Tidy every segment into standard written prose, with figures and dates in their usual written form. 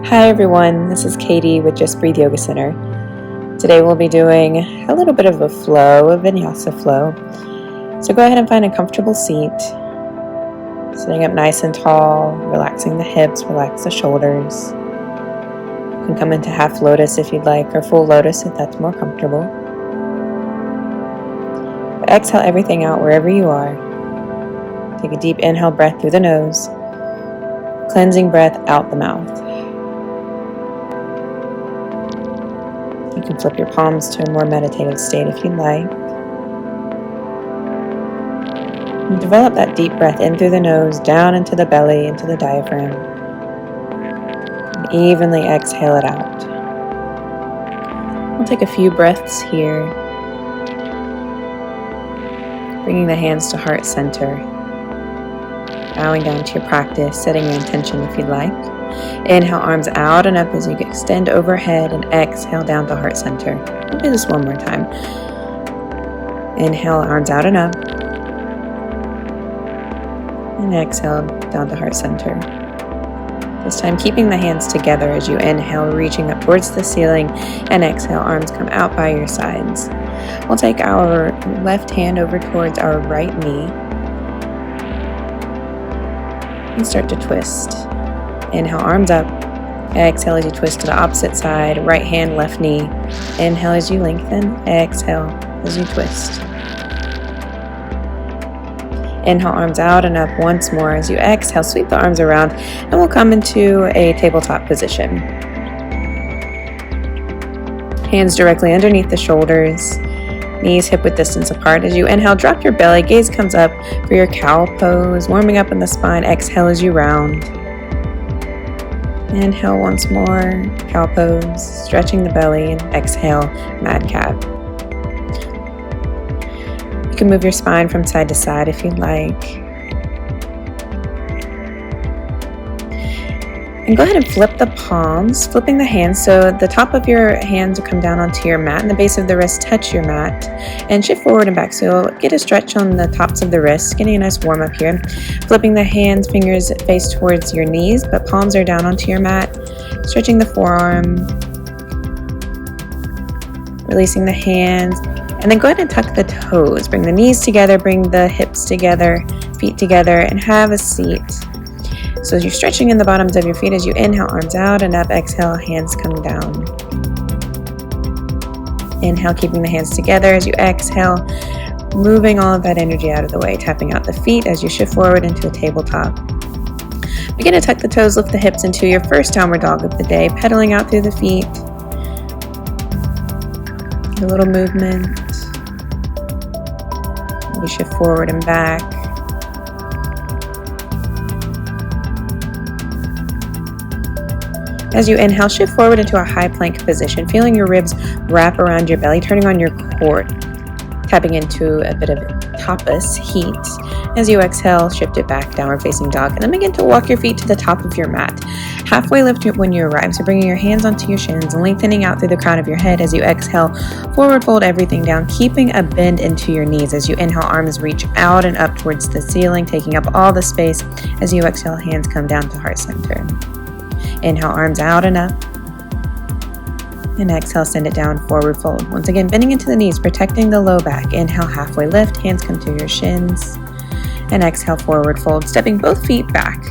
Hi everyone, this is Katie with Just Breathe Yoga Center. Today we'll be doing a little bit of a Vinyasa flow. So go ahead and find a comfortable seat. Sitting up nice and tall, relaxing the hips, relax the shoulders. You can come into half lotus if you'd like, or full lotus if that's more comfortable. But exhale everything out wherever you are. Take a deep inhale breath through the nose, cleansing breath out the mouth. You can flip your palms to a more meditative state if you'd like. And develop that deep breath in through the nose, down into the belly, into the diaphragm. And evenly exhale it out. We'll take a few breaths here. Bringing the hands to heart center. Bowing down to your practice, setting your intention if you'd like. Inhale, arms out and up as you extend overhead, and exhale down to heart center. We'll do this one more time. Inhale, arms out and up. And exhale down to heart center. This time keeping the hands together as you inhale, reaching up towards the ceiling, and exhale, arms come out by your sides. We'll take our left hand over towards our right knee and start to twist. Inhale, arms up. Exhale as you twist to the opposite side. Right hand, left knee. Inhale as you lengthen. Exhale as you twist. Inhale, arms out and up once more. As you exhale, sweep the arms around, and we'll come into a tabletop position. Hands directly underneath the shoulders. Knees hip-width distance apart. As you inhale, drop your belly. Gaze comes up for your cow pose. Warming up in the spine. Exhale as you round. Inhale once more, cow pose, stretching the belly, and exhale, mad cat. You can move your spine from side to side if you'd like. And go ahead and flip the palms, flipping the hands so the top of your hands will come down onto your mat and the base of the wrist touch your mat, and shift forward and back so you'll get a stretch on the tops of the wrists, getting a nice warm up here. Flipping the hands, fingers face towards your knees, but palms are down onto your mat, stretching the forearm, releasing the hands, and then go ahead and tuck the toes. Bring the knees together, bring the hips together, feet together, and have a seat. So you're stretching in the bottoms of your feet as you inhale, arms out and up. Exhale, hands come down. Inhale, keeping the hands together as you exhale, moving all of that energy out of the way, tapping out the feet as you shift forward into a tabletop. Begin to tuck the toes, lift the hips into your first downward dog of the day, pedaling out through the feet. A little movement. You shift forward and back. As you inhale, shift forward into a high plank position, feeling your ribs wrap around your belly, turning on your core, tapping into a bit of tapas heat. As you exhale, shift it back, downward facing dog, and then begin to walk your feet to the top of your mat. Halfway lift when you arrive, so bringing your hands onto your shins and lengthening out through the crown of your head. As you exhale, forward fold everything down, keeping a bend into your knees. As you inhale, arms reach out and up towards the ceiling, taking up all the space. As you exhale, hands come down to heart center. Inhale, arms out and up. And exhale, send it down, forward fold. Once again, bending into the knees, protecting the low back. Inhale, halfway lift, hands come to your shins. And exhale, forward fold, stepping both feet back.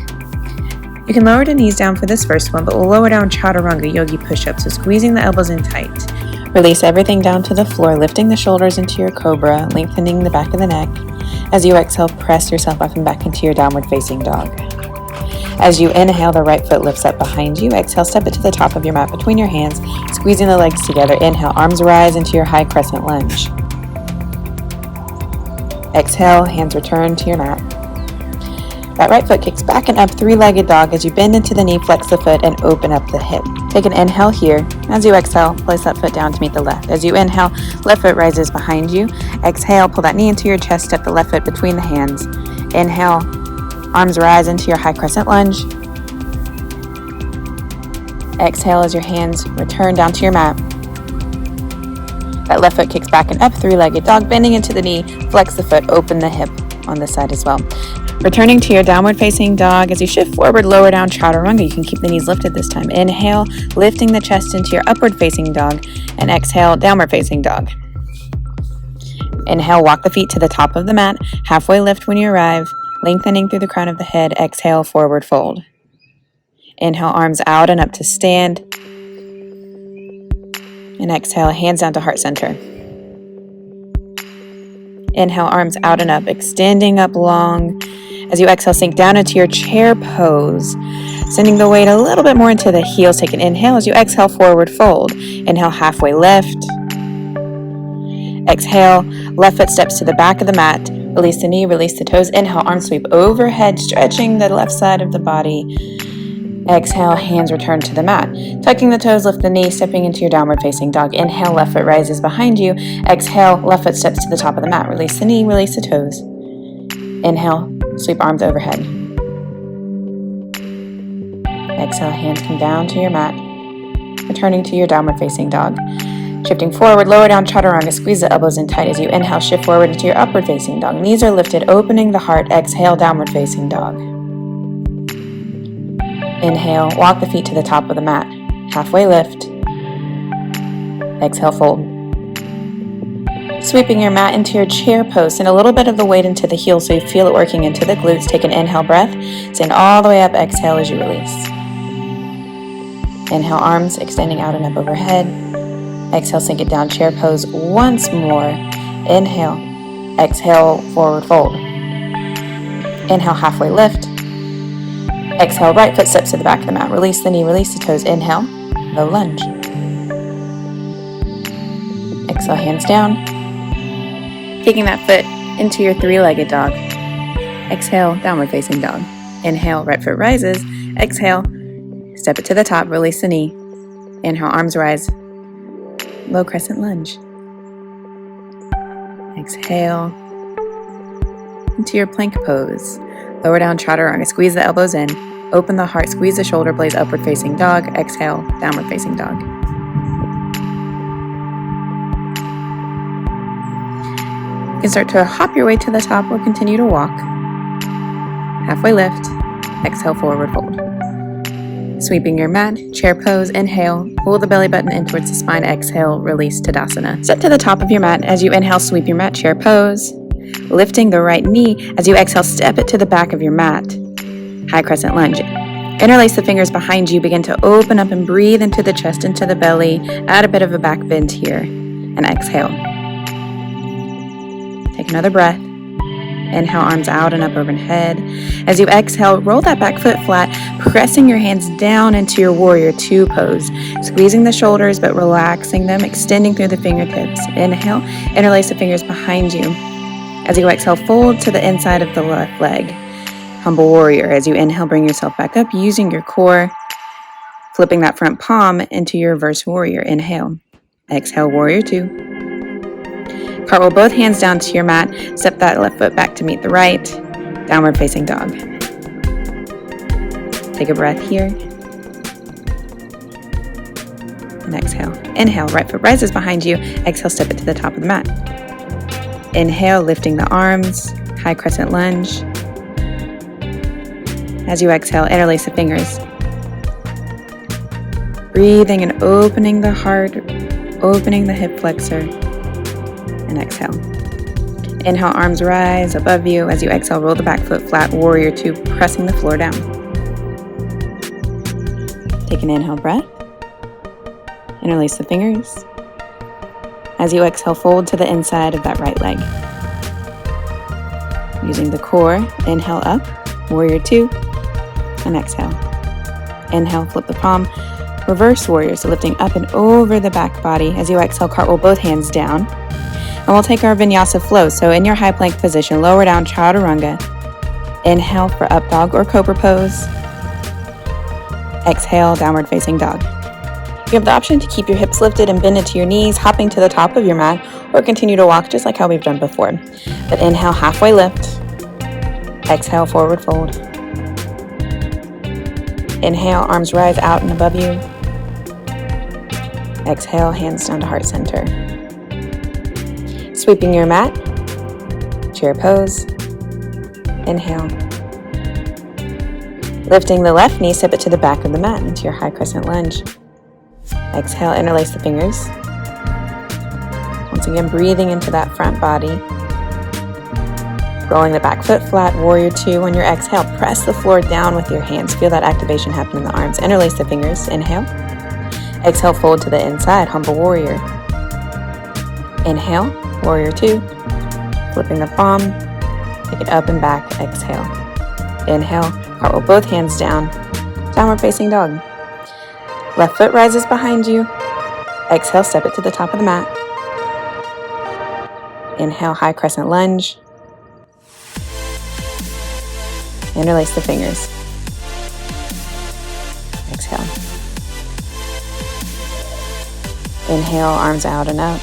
You can lower the knees down for this first one, but we'll lower down chaturanga yogi push-ups, so squeezing the elbows in tight. Release everything down to the floor, lifting the shoulders into your cobra, lengthening the back of the neck. As you exhale, press yourself up and back into your downward facing dog. As you inhale, the right foot lifts up behind you. Exhale, step it to the top of your mat between your hands, squeezing the legs together. Inhale, arms rise into your high crescent lunge. Exhale, hands return to your mat. That right foot kicks back and up, three-legged dog. As you bend into the knee, flex the foot and open up the hip. Take an inhale here. As you exhale, place that foot down to meet the left. As you inhale, left foot rises behind you. Exhale, pull that knee into your chest, step the left foot between the hands. Inhale, arms rise into your high crescent lunge. Exhale as your hands return down to your mat. That left foot kicks back and up, three-legged dog, bending into the knee, flex the foot, open the hip on this side as well. Returning to your downward facing dog. As you shift forward, lower down chaturanga. You can keep the knees lifted this time. Inhale, lifting the chest into your upward facing dog, and exhale, downward facing dog. Inhale, walk the feet to the top of the mat, halfway lift when you arrive, lengthening through the crown of the head. Exhale, forward fold. Inhale, arms out and up to stand. And exhale, hands down to heart center. Inhale, arms out and up, extending up long. As you exhale, sink down into your chair pose, sending the weight a little bit more into the heels. Take an inhale. As you exhale, forward fold. Inhale, halfway lift. Exhale, left foot steps to the back of the mat. Release the knee, release the toes. Inhale, arm sweep overhead, stretching the left side of the body. Exhale, hands return to the mat. Tucking the toes, lift the knee, stepping into your downward facing dog. Inhale, left foot rises behind you. Exhale, left foot steps to the top of the mat. Release the knee, release the toes. Inhale, sweep arms overhead. Exhale, hands come down to your mat. Returning to your downward facing dog. Shifting forward, lower down chaturanga. Squeeze the elbows in tight as you inhale. Shift forward into your upward facing dog. Knees are lifted, opening the heart. Exhale, downward facing dog. Inhale, walk the feet to the top of the mat. Halfway lift. Exhale, fold. Sweeping your mat into your chair pose. Send a little bit of the weight into the heels so you feel it working into the glutes. Take an inhale breath. Send all the way up. Exhale as you release. Inhale, arms extending out and up overhead. Exhale, sink it down, chair pose once more. Inhale. Exhale, forward fold. Inhale, halfway lift. Exhale, right foot steps to the back of the mat. Release the knee, release the toes. Inhale, low lunge. Exhale, hands down. Taking that foot into your three-legged dog. Exhale, downward facing dog. Inhale, right foot rises. Exhale, step it to the top, release the knee. Inhale, arms rise. Low crescent lunge. Exhale into your plank pose. Lower down chaturanga. Squeeze the elbows in. Open the heart. Squeeze the shoulder blades. Upward facing dog. Exhale, downward facing dog. You can start to hop your way to the top or continue to walk. Halfway lift. Exhale, forward fold. Sweeping your mat, chair pose, inhale, pull the belly button in towards the spine, exhale, release Tadasana. Step to the top of your mat. As you inhale, sweep your mat, chair pose. Lifting the right knee. As you exhale, step it to the back of your mat. High crescent lunge. Interlace the fingers behind you. Begin to open up and breathe into the chest, into the belly. Add a bit of a back bend here. And exhale. Take another breath. Inhale, arms out and up overhead. As you exhale, roll that back foot flat, pressing your hands down into your warrior two pose. Squeezing the shoulders, but relaxing them, extending through the fingertips. Inhale, interlace the fingers behind you. As you exhale, fold to the inside of the left leg. Humble warrior. As you inhale, bring yourself back up using your core, flipping that front palm into your reverse warrior. Inhale. Exhale, warrior two. Cartwheel both hands down to your mat. Step that left foot back to meet the right. Downward facing dog. Take a breath here. And exhale. Inhale, right foot rises behind you. Exhale, step it to the top of the mat. Inhale, lifting the arms. High crescent lunge. As you exhale, interlace the fingers. Breathing and opening the heart, opening the hip flexor. And exhale. Inhale, arms rise above you. As you exhale, roll the back foot flat, warrior two, pressing the floor down. Take an inhale breath. Interlace the fingers. As you exhale, fold to the inside of that right leg. Using the core, inhale up, warrior two, and exhale. Inhale, flip the palm, reverse warrior, so lifting up and over the back body. As you exhale, cartwheel both hands down. And we'll take our Vinyasa flow. So in your high plank position, lower down chaturanga. Inhale for up dog or cobra pose. Exhale, downward facing dog. You have the option to keep your hips lifted and bend into your knees, hopping to the top of your mat, or continue to walk just like how we've done before. But inhale, halfway lift. Exhale, forward fold. Inhale, arms rise out and above you. Exhale, hands down to heart center. Sweeping your mat, chair pose. Inhale, Lifting the left knee, step it to the back of the mat into your high crescent lunge. Exhale, interlace the fingers. Once again, breathing into that front body. Rolling the back foot flat, warrior two. On your exhale, press the floor down with your hands. Feel that activation happen in the arms. Interlace the fingers, inhale. Exhale, fold to the inside, humble warrior. Inhale, warrior two. Flipping the palm, take it up and back, exhale. Inhale, cartwheel both hands down, downward facing dog. Left foot rises behind you. Exhale, step it to the top of the mat. Inhale, high crescent lunge. Interlace the fingers. Exhale. Inhale, arms out and up.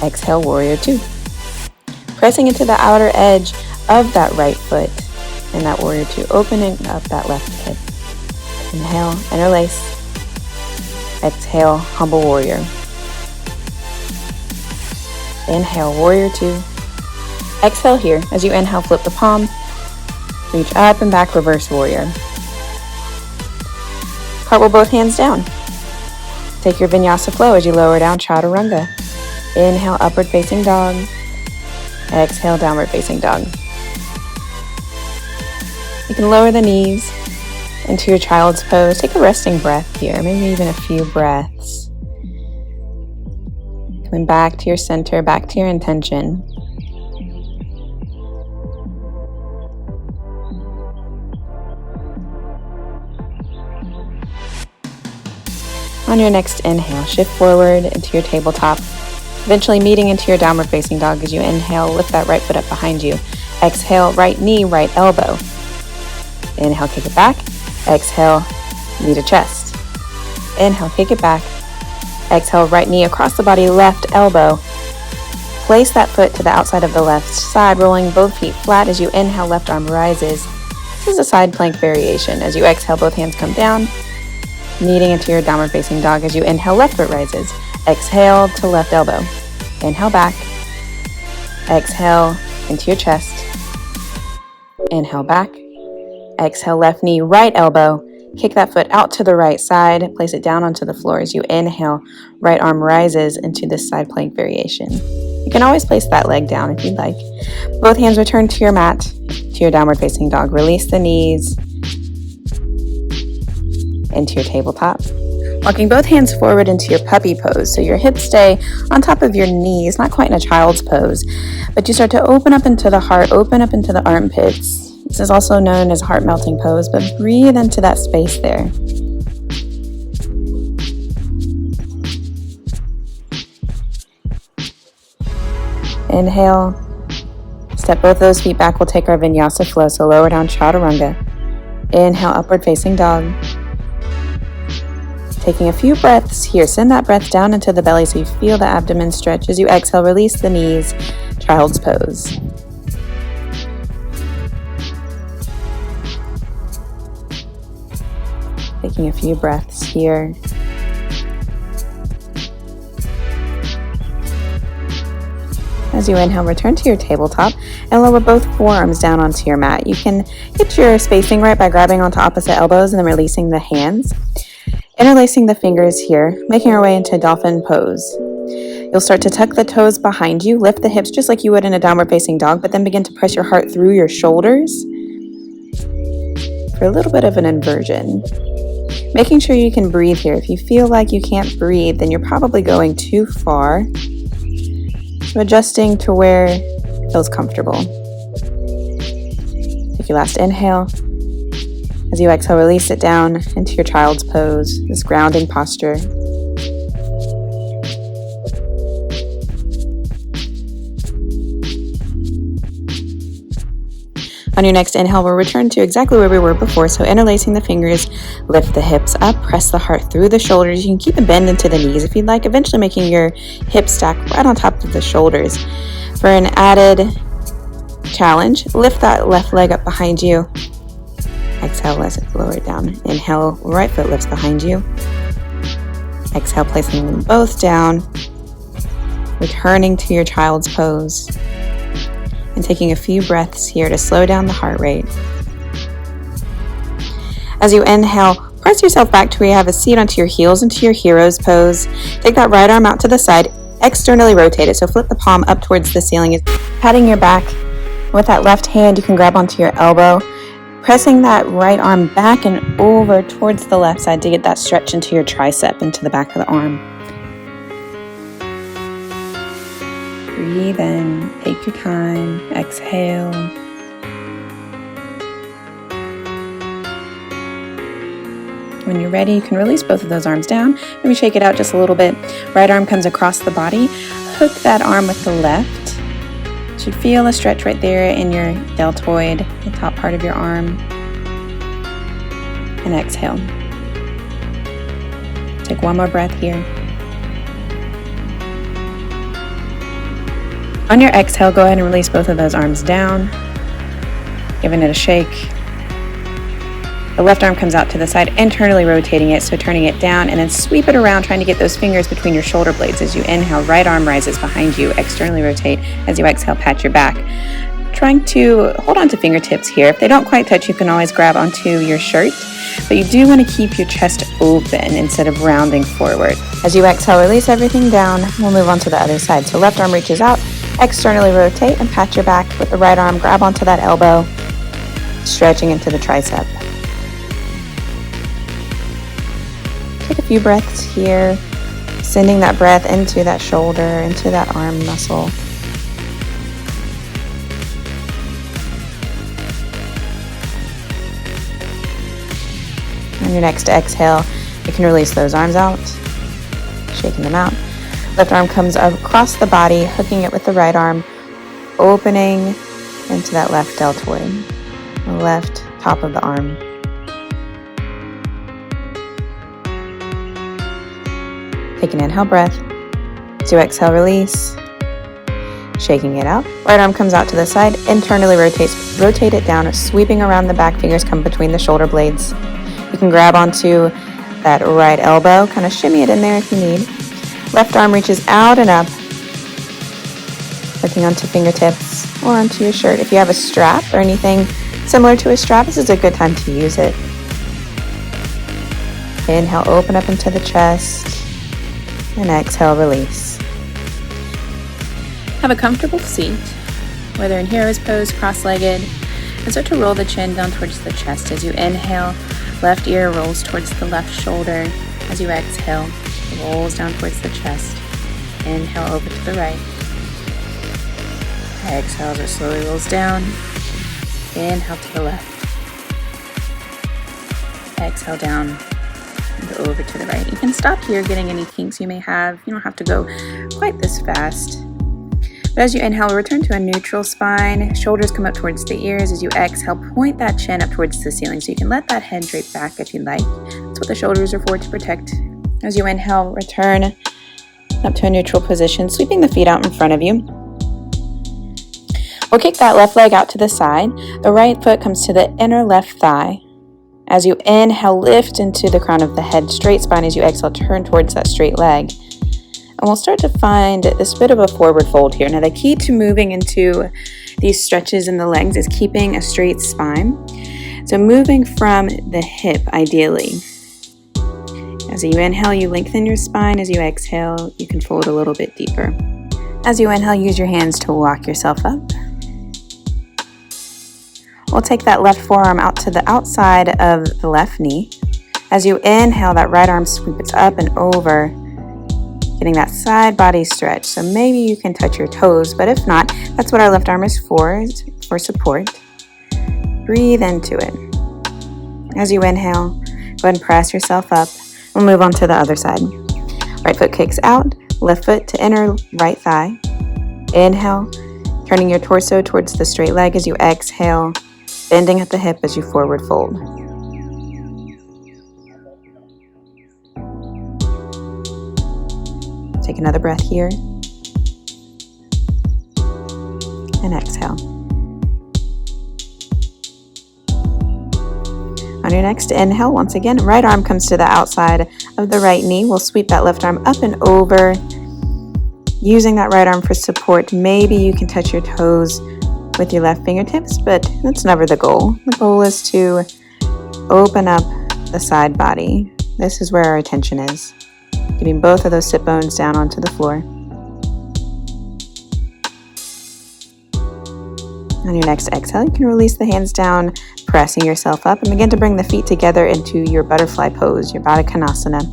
Exhale, warrior two. Pressing into the outer edge of that right foot and that warrior two, opening up that left hip. Inhale, interlace. Exhale, humble warrior. Inhale, warrior two. Exhale here. As you inhale, flip the palm. Reach up and back, reverse warrior. Cartwheel both hands down. Take your vinyasa flow as you lower down, chaturanga. Inhale, upward facing dog. Exhale, downward facing dog. You can lower the knees into your child's pose. Take a resting breath here, maybe even a few breaths. Coming back to your center, back to your intention. On your next inhale, shift forward into your tabletop, eventually meeting into your downward facing dog. As you inhale, lift that right foot up behind you. Exhale, right knee, right elbow. Inhale, kick it back. Exhale, knee to chest. Inhale, kick it back. Exhale, right knee across the body, left elbow. Place that foot to the outside of the left side, rolling both feet flat. As you inhale, left arm rises. This is a side plank variation. As you exhale, both hands come down, meeting into your downward facing dog. As you inhale, left foot rises. Exhale to left elbow. Inhale back. Exhale into your chest. Inhale back. Exhale, left knee, right elbow. Kick that foot out to the right side. Place it down onto the floor. As you inhale, right arm rises into this side plank variation. You can always place that leg down if you'd like. Both hands return to your mat, to your downward facing dog. Release the knees into your tabletop. Walking both hands forward into your puppy pose. So your hips stay on top of your knees, not quite in a child's pose, but you start to open up into the heart, open up into the armpits. This is also known as heart melting pose, but breathe into that space there. Inhale. Step both those feet back. We'll take our vinyasa flow. So lower down, chaturanga. Inhale, upward facing dog. Taking a few breaths here. Send that breath down into the belly so you feel the abdomen stretch. As you exhale, release the knees, child's pose. Taking a few breaths here. As you inhale, return to your tabletop and lower both forearms down onto your mat. You can get your spacing right by grabbing onto opposite elbows and then releasing the hands. Interlacing the fingers here, making our way into dolphin pose. You'll start to tuck the toes behind you, lift the hips just like you would in a downward facing dog, but then begin to press your heart through your shoulders for a little bit of an inversion. Making sure you can breathe here. If you feel like you can't breathe, then you're probably going too far. So adjusting to where it feels comfortable. Take your last inhale. As you exhale, release it down into your child's pose, this grounding posture. On your next inhale, we'll return to exactly where we were before. So interlacing the fingers, lift the hips up, press the heart through the shoulders. You can keep a bend into the knees if you'd like, eventually making your hips stack right on top of the shoulders. For an added challenge, lift that left leg up behind you. Exhale, let it lower it down. Inhale, right foot lifts behind you. Exhale, placing them both down. Returning to your child's pose. And taking a few breaths here to slow down the heart rate. As you inhale, press yourself back to where you have a seat onto your heels into your hero's pose. Take that right arm out to the side, externally rotate it, so flip the palm up towards the ceiling. Patting your back with that left hand, you can grab onto your elbow, pressing that right arm back and over towards the left side to get that stretch into your tricep, into the back of the arm. Breathe in, take your time, exhale. When you're ready, you can release both of those arms down. Maybe shake it out just a little bit. Right arm comes across the body. Hook that arm with the left. You should feel a stretch right there in your deltoid, the top part of your arm. And exhale. Take one more breath here. On your exhale, go ahead and release both of those arms down, giving it a shake. The left arm comes out to the side, internally rotating it, so turning it down, and then sweep it around, trying to get those fingers between your shoulder blades. As you inhale, right arm rises behind you, externally rotate. As you exhale, pat your back. Trying to hold on to fingertips here. If they don't quite touch, you can always grab onto your shirt, but you do want to keep your chest open instead of rounding forward. As you exhale, release everything down. We'll move on to the other side. So left arm reaches out, externally rotate, and pat your back with the right arm. Grab onto that elbow, stretching into the tricep. Take a few breaths here, sending that breath into that shoulder, into that arm muscle. On your next exhale, you can release those arms out, shaking them out. Left arm comes across the body, hooking it with the right arm, opening into that left deltoid, the left top of the arm. Take an inhale breath. As you exhale, release. Shaking it out. Right arm comes out to the side, internally rotates. Rotate it down, sweeping around the back. Fingers come between the shoulder blades. You can grab onto that right elbow, kind of shimmy it in there if you need. Left arm reaches out and up, hooking onto fingertips or onto your shirt. If you have a strap or anything similar to a strap, this is a good time to use it. Inhale, open up into the chest. And exhale, release. Have a comfortable seat, whether in hero's pose, cross-legged, and start to roll the chin down towards the chest. As you inhale, left ear rolls towards the left shoulder. As you exhale, it rolls down towards the chest. Inhale over to the right. Exhale as it slowly rolls down. Inhale to the left. Exhale down. Over to the right. You can stop here getting any kinks you may have. You don't have to go quite this fast. But as you inhale, return to a neutral spine. Shoulders come up towards the ears. As you exhale, point that chin up towards the ceiling so you can let that head drape back if you like. That's what the shoulders are for, to protect. As you inhale, return up to a neutral position, sweeping the feet out in front of you. We'll kick that left leg out to the side. The right foot comes to the inner left thigh. As you inhale, lift into the crown of the head, straight spine. As you exhale, turn towards that straight leg. And we'll start to find this bit of a forward fold here. Now, the key to moving into these stretches in the legs is keeping a straight spine. So moving from the hip, ideally. As you inhale, you lengthen your spine. As you exhale, you can fold a little bit deeper. As you inhale, use your hands to walk yourself up. We'll take that left forearm out to the outside of the left knee. As you inhale, that right arm sweeps up and over, getting that side body stretch. So maybe you can touch your toes, but if not, that's what our left arm is for support. Breathe into it. As you inhale, go ahead and press yourself up. We'll move on to the other side. Right foot kicks out, left foot to inner right thigh. Inhale, turning your torso towards the straight leg. As you exhale, bending at the hip as you forward fold. Take another breath here. And exhale. On your next inhale, once again, right arm comes to the outside of the right knee. We'll sweep that left arm up and over, using that right arm for support. Maybe you can touch your toes with your left fingertips, but that's never the goal. The goal is to open up the side body. This is where our attention is. Getting both of those sit bones down onto the floor. On your next exhale, you can release the hands down, pressing yourself up, and begin to bring the feet together into your butterfly pose, your Baddha Konasana.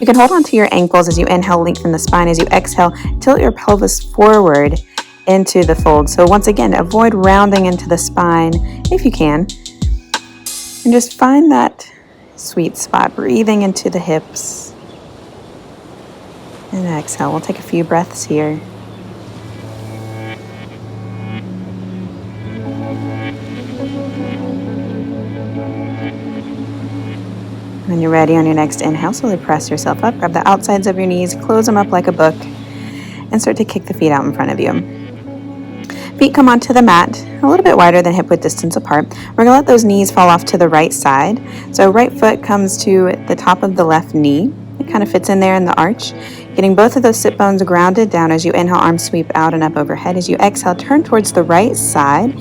You can hold onto your ankles as you inhale, lengthen the spine. As you exhale, tilt your pelvis forward into the fold. So once again, avoid rounding into the spine if you can. And just find that sweet spot, breathing into the hips. And exhale. We'll take a few breaths here. When you're ready, on your next inhale, slowly press yourself up, grab the outsides of your knees, close them up like a book, and start to kick the feet out in front of you. Feet come onto the mat, a little bit wider than hip width distance apart. We're going to let those knees fall off to the right side. So right foot comes to the top of the left knee. It kind of fits in there in the arch. Getting both of those sit bones grounded down as you inhale, arms sweep out and up overhead. As you exhale, turn towards the right side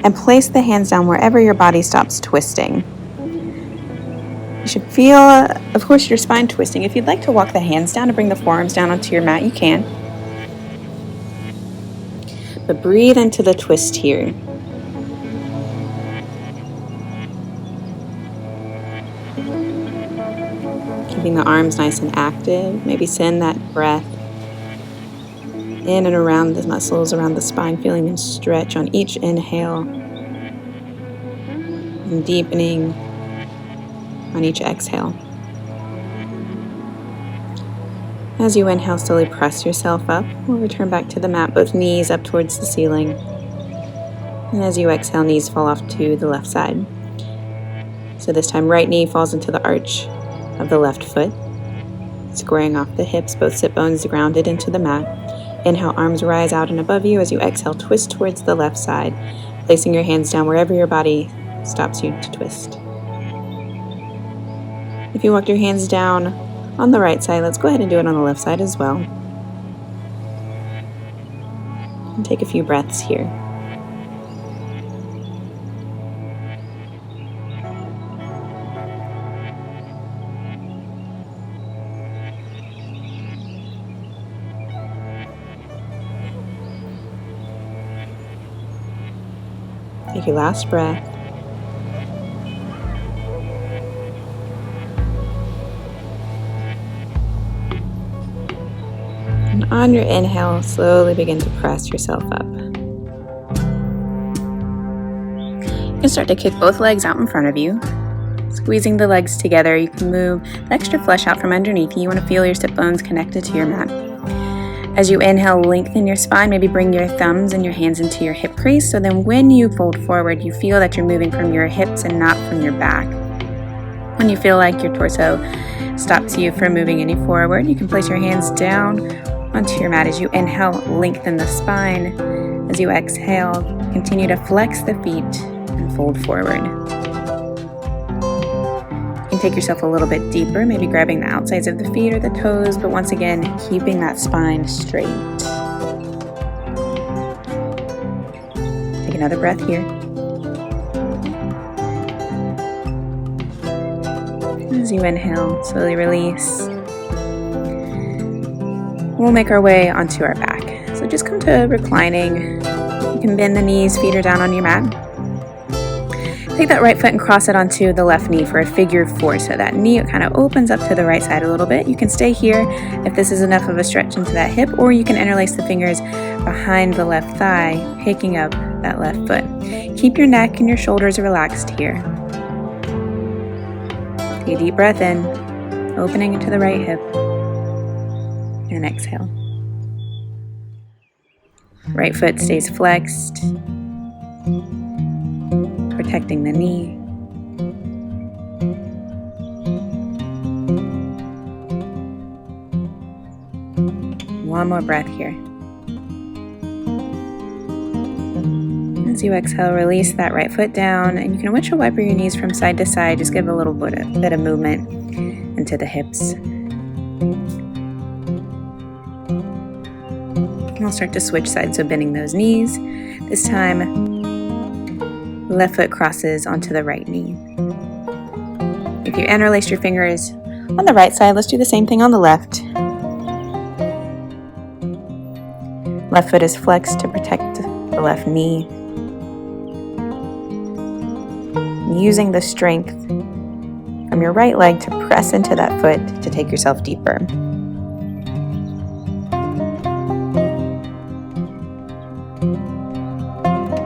and place the hands down wherever your body stops twisting. You should feel, of course, your spine twisting. If you'd like to walk the hands down and bring the forearms down onto your mat, you can. But breathe into the twist here. Keeping the arms nice and active. Maybe send that breath in and around the muscles around the spine, feeling them stretch on each inhale and deepening on each exhale. As you inhale, slowly press yourself up. We'll return back to the mat, both knees up towards the ceiling. And as you exhale, knees fall off to the left side. So this time, right knee falls into the arch of the left foot, squaring off the hips, both sit bones grounded into the mat. Inhale, arms rise out and above you. As you exhale, twist towards the left side, placing your hands down wherever your body stops you to twist. If you walked your hands down on the right side, let's go ahead and do it on the left side as well. And take a few breaths here. Take your last breath. And on your inhale, slowly begin to press yourself up. You can start to kick both legs out in front of you. Squeezing the legs together, you can move the extra flesh out from underneath you. You want to feel your sit bones connected to your mat. As you inhale, lengthen your spine. Maybe bring your thumbs and your hands into your hip crease. So then when you fold forward, you feel that you're moving from your hips and not from your back. When you feel like your torso stops you from moving any forward, you can place your hands down onto your mat. As you inhale, lengthen the spine. As you exhale, continue to flex the feet and fold forward. You can take yourself a little bit deeper, maybe grabbing the outsides of the feet or the toes, but once again, keeping that spine straight. Take another breath here. As you inhale, slowly release. We'll make our way onto our back. So just come to reclining. You can bend the knees, feet are down on your mat. Take that right foot and cross it onto the left knee for a figure four. So that knee kind of opens up to the right side a little bit. You can stay here if this is enough of a stretch into that hip, or you can interlace the fingers behind the left thigh, picking up that left foot. Keep your neck and your shoulders relaxed here. Take a deep breath in, opening into the right hip. And exhale. Right foot stays flexed, protecting the knee. One more breath here. As you exhale, release that right foot down, and you can windshield wiper your knees from side to side. Just give a little bit of movement into the hips. And I'll start to switch sides, so bending those knees. This time, left foot crosses onto the right knee. If you interlace your fingers on the right side, let's do the same thing on the left. Left foot is flexed to protect the left knee. Using the strength from your right leg to press into that foot to take yourself deeper.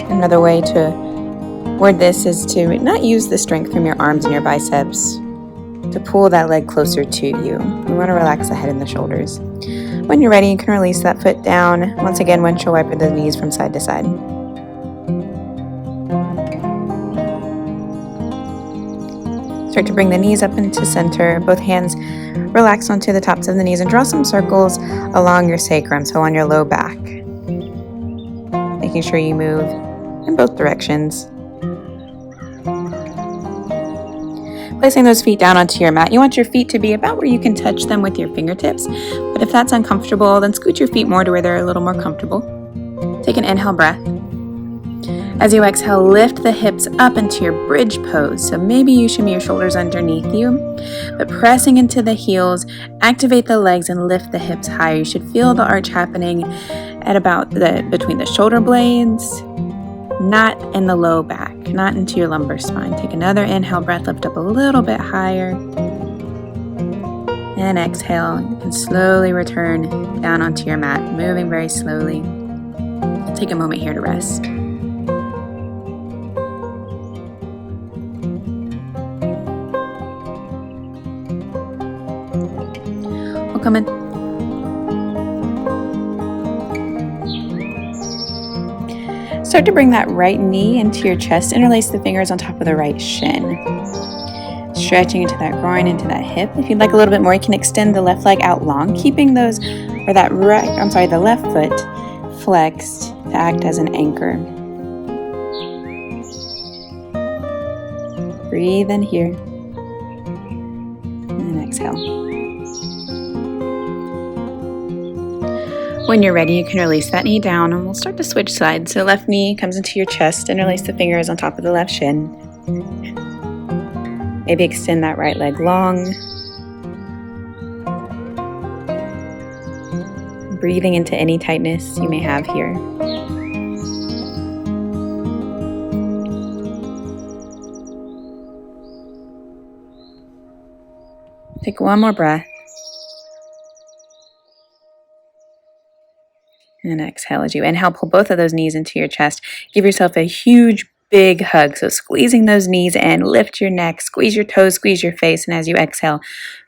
Another way to word this is to not use the strength from your arms and your biceps to pull that leg closer to you. You want to relax the head and the shoulders. When you're ready, you can release that foot down. Once again, windshield wiper the knees from side to side. Start to bring the knees up into center. Both hands relax onto the tops of the knees and draw some circles along your sacrum, so on your low back. Making sure you move in both directions. Placing those feet down onto your mat. You want your feet to be about where you can touch them with your fingertips, but if that's uncomfortable, then scoot your feet more to where they're a little more comfortable. Take an inhale breath. As you exhale, lift the hips up into your bridge pose. So maybe you shimmy your shoulders underneath you, but pressing into the heels, activate the legs and lift the hips higher. You should feel the arch happening at about between the shoulder blades, not in the low back, not into your lumbar spine. Take another inhale breath, lift up a little bit higher. And exhale, you can slowly return down onto your mat, moving very slowly. Take a moment here to rest. Come in. Start to bring that right knee into your chest. Interlace the fingers on top of the right shin. Stretching into that groin, into that hip. If you'd like a little bit more, you can extend the left leg out long, keeping the left foot flexed to act as an anchor. Breathe in here. And exhale. When you're ready, you can release that knee down and we'll start to switch sides. So left knee comes into your chest, interlace the fingers on top of the left shin. Maybe extend that right leg long. Breathing into any tightness you may have here. Take one more breath. And exhale as you inhale, pull both of those knees into your chest. Give yourself a huge, big hug. So squeezing those knees in, lift your neck, squeeze your toes, squeeze your face. And as you exhale,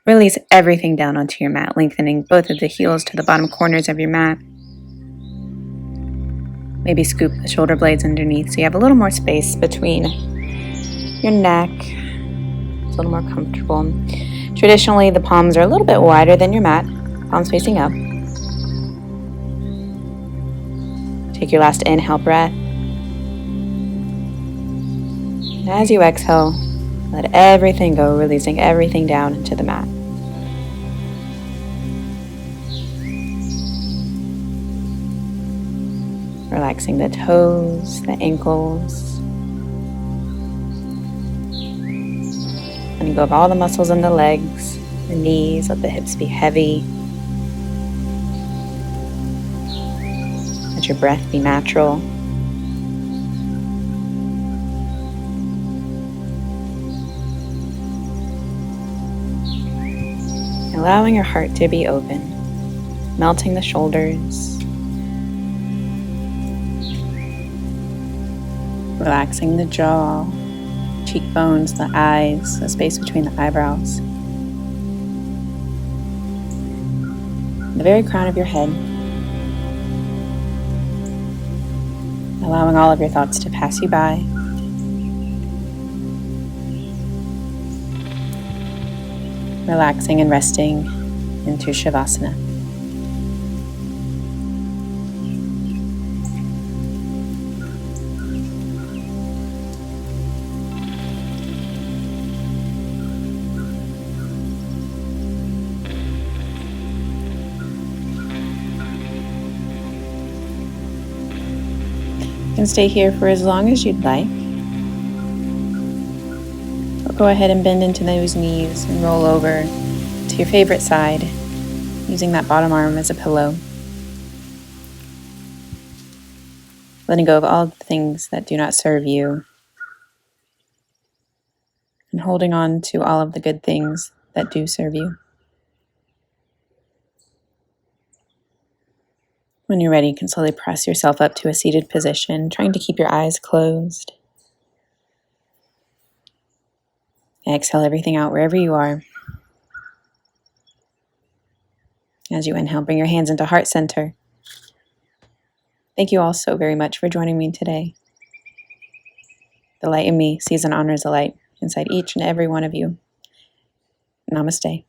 release everything down onto your mat, lengthening both of the heels to the bottom corners of your mat. Maybe scoop the shoulder blades underneath so you have a little more space between your neck. It's a little more comfortable. Traditionally, the palms are a little bit wider than your mat, palms facing up. Take your last inhale breath. And as you exhale, let everything go, releasing everything down into the mat. Relaxing the toes, the ankles. Letting go of all the muscles in the legs, the knees, let the hips be heavy. Let your breath be natural. Allowing your heart to be open, melting the shoulders, relaxing the jaw, cheekbones, the eyes, the space between the eyebrows, the very crown of your head. Allowing all of your thoughts to pass you by. Relaxing and resting into Shavasana. You can stay here for as long as you'd like. Go ahead and bend into those knees and roll over to your favorite side, using that bottom arm as a pillow. Letting go of all the things that do not serve you, and holding on to all of the good things that do serve you. When you're ready, you can slowly press yourself up to a seated position, trying to keep your eyes closed. Exhale everything out wherever you are. As you inhale, bring your hands into heart center. Thank you all so very much for joining me today. The light in me sees and honors the light inside each and every one of you. Namaste.